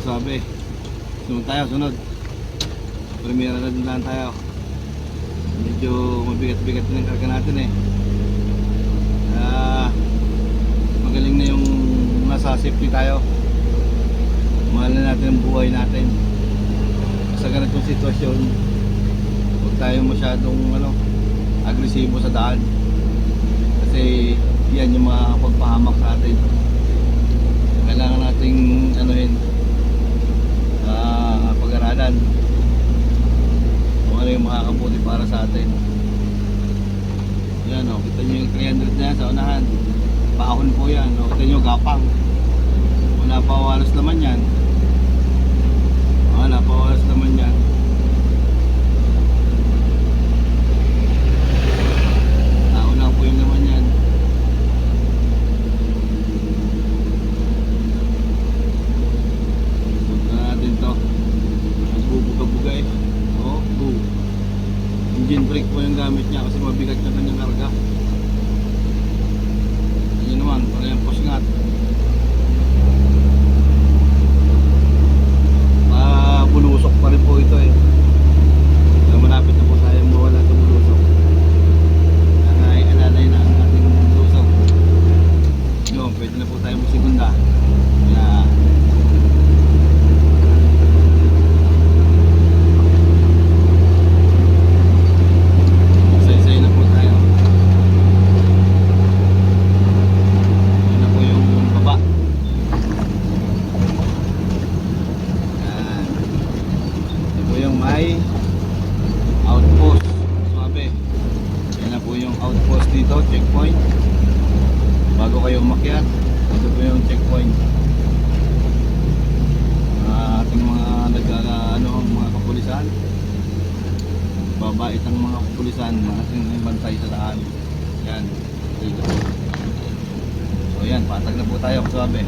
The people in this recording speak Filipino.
Sabi, sunod tayo, sunod. Primera na din lang tayo. Medyo mabigat-bigat na ng karga natin eh. Magaling na yung nasa safety tayo. Mahal na natin ang buhay natin. Sa ganitong sitwasyon, huwag tayo masyadong agresibo sa daan. Kasi yan yung makakapagpahamak sa atin. Kailangan nating pag-aralan kung ano yung makakabuti para sa atin. Yan o, kita nyo yung 300 na yan sa unahan. Paahon po yan o, kita nyo gapang. Wala pa walos naman yan. Wala pa walos naman yan. Nauna po yung naman yan. Punta natin to. Bubuga-buga eh. O, engine brake po yung gamit niya kasi mabigat na kanyang karga. Yan naman, para yung pusngat. Bulusok pa rin po ito eh. Malapit na po tayo mawala sa bulusok. Alalay na ang ating bulusok. Yun, pwede na po tayo magsigunda. Yan. Isa-isa na po tayo. Yun na po yung baba. Yung may outpost. Sabi, yan na po yung outpost dito, checkpoint. Bago kayo umakyat, ito po yung checkpoint. Ating mga mga kapulisan. Babait ang mga kapulisan, ating bantay sa daan. Yan, dito. So yan, patag na po tayo, sabi.